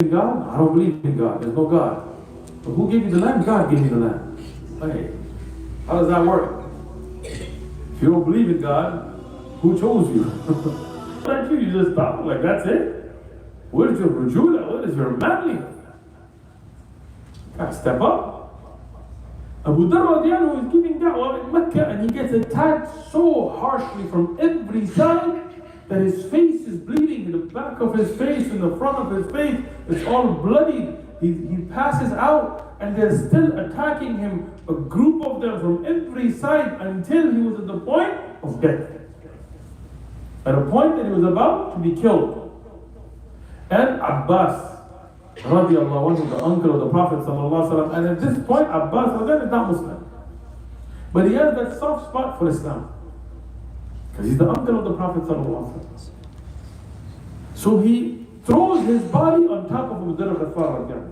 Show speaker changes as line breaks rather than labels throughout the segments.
in God? I don't believe in God. There's no God. But who gave you the land? God gave you the land. Hey, how does that work? If you don't believe in God, who chose you? Like you just thought, like that's it? What is your rujula? What is your manliness? Gotta step up. Abu Dhar radiallahu is giving da'wah in Mecca and he gets attacked so harshly from every side that his face is bleeding, the back of his face and the front of his face, it's all bloody. He passes out and they're still attacking him, a group of them from every side until he was at the point of death. At a point that he was about to be killed. And Abbas, radiallahu anhu, the uncle of the Prophet sallallahu alaihi wasallam, and at this point Abbas is not Muslim. But he has that soft spot for Islam. Because he's the uncle of the Prophet sallallahu alaihi wasallam. So he throws his body on top of Abu Dhar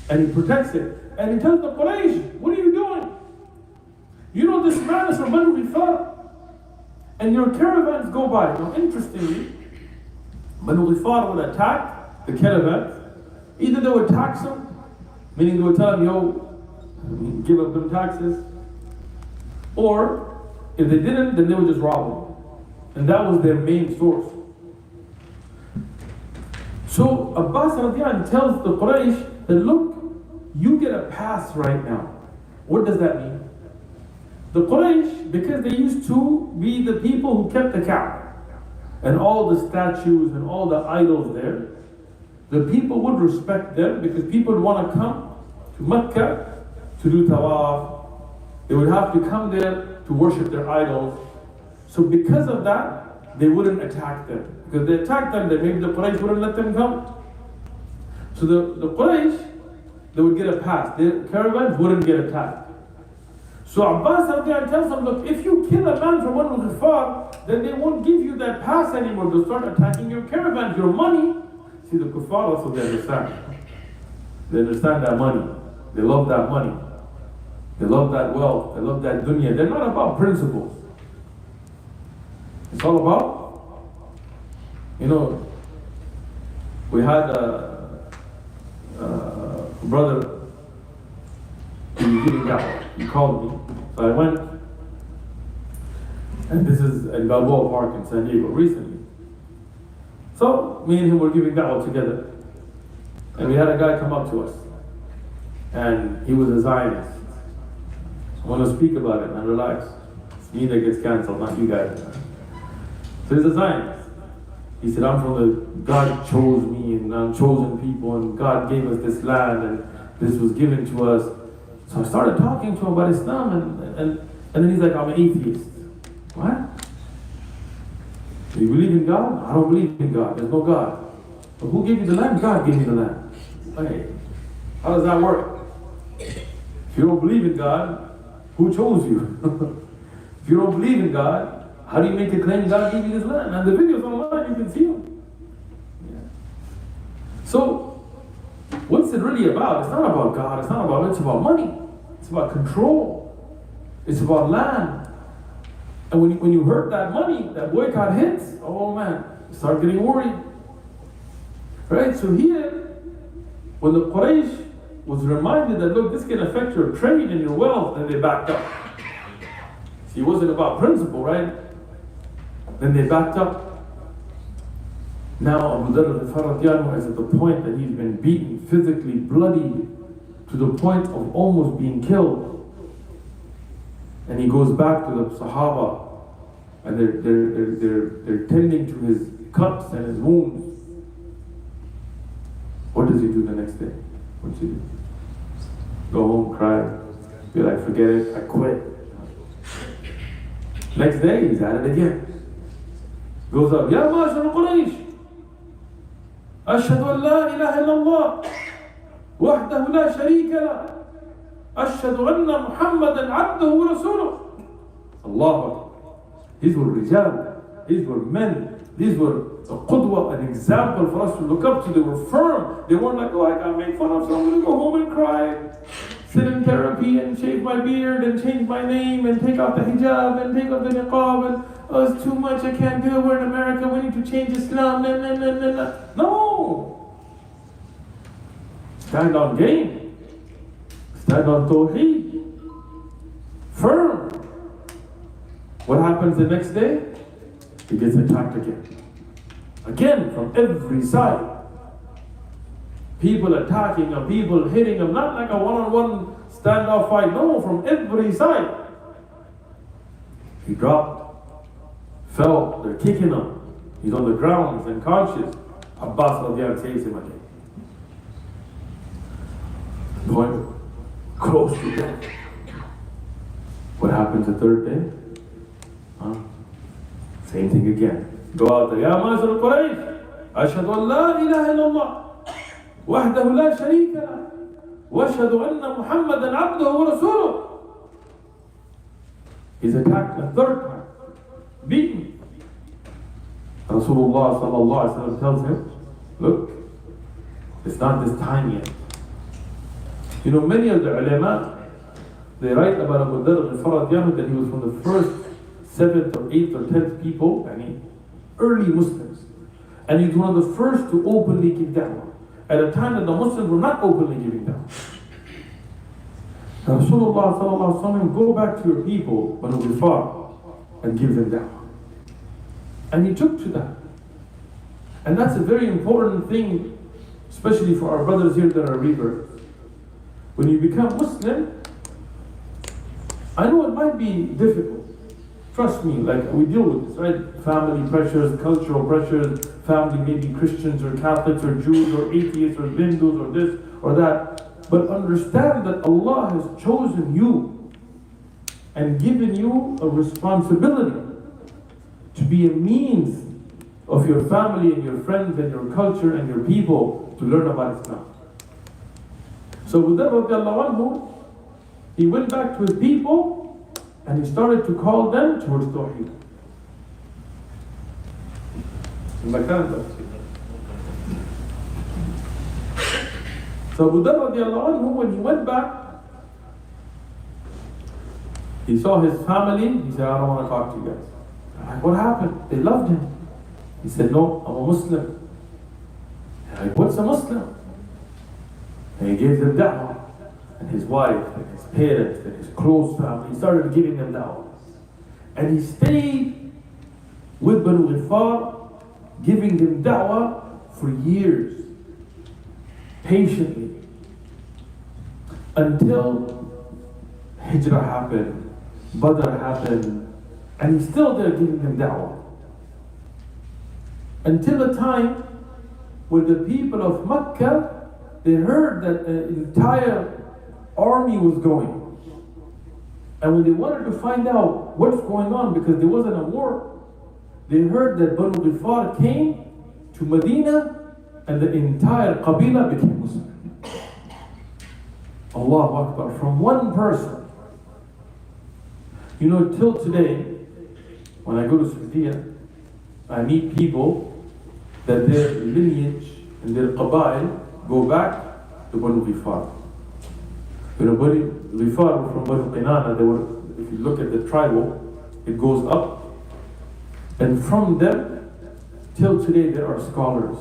and he protects it. And he tells the Quraysh, what are you doing? You know this man is from Banu Ghifar. And your caravans go by. Now interestingly, Banu Ghifar would attack the caravans. Either they would tax them, meaning they would tell them, yo, give up them taxes. Or if they didn't, then they would just rob them. And that was their main source. So Abbas radiallahu anh tells the Quraysh that look, you get a pass right now. What does that mean? The Quraysh, because they used to be the people who kept the Kaaba and all the statues and all the idols there, the people would respect them because people would want to come to Mecca to do tawaf. They would have to come there to worship their idols. So because of that, they wouldn't attack them. Because they attacked them, then maybe the Quraysh wouldn't let them come. So the Quraysh, they would get a pass. Their caravans wouldn't get attacked. So Abbas tells them, look, if you kill a man from Banu Ghifar, then they won't give you that pass anymore. They'll start attacking your caravans, your money. See, the kuffar also, they understand. They understand that money. They love that money. They love that wealth. They love that dunya. They're not about principles. It's all about, we had a brother who was giving da'wah. He called me. So I went, and this is in Balboa Park in San Diego recently. So me and him were giving da'wah together. And we had a guy come up to us. And he was a Zionist. I want to speak about it, and relax. It's me that gets cancelled, not you guys. So he's a Zionist. He said, I'm from God chose me, and I'm chosen people, and God gave us this land, and this was given to us. So I started talking to him about Islam, and then he's like, I'm an atheist. What? Do you believe in God? I don't believe in God. There's no God. But who gave you the land? God gave you the land. Hey, how does that work? If you don't believe in God, who chose you? If you don't believe in God, how do you make a claim God gave you this land? And the videos online, you can see them. Yeah. So, what's it really about? It's not about God. It's about money. It's about control. It's about land. And when you hurt that money, that boycott hits, oh man, you start getting worried. Right? So here, when the Quraysh was reminded that, look, this can affect your trade and your wealth, then they backed up. See, it wasn't about principle, right? Then they backed up. Now Abu Dhar is at the point that he's been beaten, physically bloodied, to the point of almost being killed. And he goes back to the Sahaba, and they're tending to his cuts and his wounds. What does he do the next day? What does he do? Go home, cry, be like, forget it, I quit. Next day, he's at it again. Goes up, Ya Ma'ashar Quraysh, Ashhadu an la ilaha illallah, wahdahu la sharika la, Ashhadu anna Muhammadan abduhu wa rasuluh. Allahu Akbar. These were rijal, these were men, these were a qudwa, an example for us to look up to. They were firm. They weren't like, oh, I got made fun of, so I'm going to go home and cry, sit in therapy and shave my beard and change my name and take off the hijab and take off the niqab and, oh, it's too much, I can't do it, we're in America, we need to change Islam, no. stand on game, stand on tawheed, firm. What happens the next day? He gets attacked again. Again, from every side. People attacking him, people hitting him, not like a one-on-one standoff fight, no, from every side. He dropped, fell, they're kicking him. He's on the ground, he's unconscious. Abbas radiallahu saves him again. Going close to death. What happens the third day? Same thing again. Go out there. Ya Ma'ashar al-Quraysh, ashhadu an la ilaha illallah, wahdahu la sharika lah, wa ashhadu anna Muhammadan abduhu wa rasuluh. He's attacked a third time, beaten. Rasulullah sallallahu alaihi wasallam tells him, look, it's not this time yet. You know, many of the ulama, they write about Abu Dhar al-Farooq that he was from the first 7th or 8th or 10th people, early Muslims. And he's one of the first to openly give da'wah. At a time that the Muslims were not openly giving da'wah. Rasulullah sallallahu alaihi wasallam, go back to your people, Banu Ghifar, and give them da'wah. And he took to that. And that's a very important thing, especially for our brothers here that are reverts. When you become Muslim, I know it might be difficult. Trust me, like we deal with this, right? Family pressures, cultural pressures, family maybe Christians or Catholics or Jews or atheists or Hindus or this or that. But understand that Allah has chosen you and given you a responsibility to be a means of your family and your friends and your culture and your people to learn about Islam. So with that, radiallahu anhu, he went back to his people and he started to call them towards Tawheed. So Abu Dhar radiallahu anhu, when he went back, he saw his family. He said, I don't want to talk to you guys. They're like, what happened? They loved him. He said, no, I'm a Muslim. They're like, what's a Muslim? And he gave them da'wah. And his wife, and his parents, and his close family, he started giving them da'wah. And he stayed with Banu Ghifar, giving them da'wah for years, patiently, until Hijrah happened, Badr happened, and he's still there giving them da'wah. Until a time when the people of Mecca, they heard that an entire army was going. And when they wanted to find out what's going on, because there wasn't a war, they heard that Banu Ghifar came to Medina and the entire Qabila became Muslim. Allahu Akbar, from one person. You know, till today, when I go to Saudi, I meet people that their lineage and their Qaba'il go back to Banu Ghifar. You know, Banu Ghifar were from Banu Qinana. They were, if you look at the tribal, it goes up. And from them, till today, there are scholars,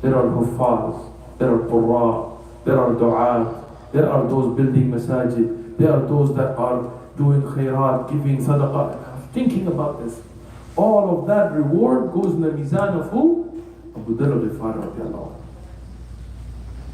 there are huffaz, there are qurra, there are du'at, there are those building masajid, there are those that are doing khairat, giving sadaqah. I'm thinking about this. All of that reward goes in the mizan of who? Abu Dhar al-Ghifari radiallahu anhu.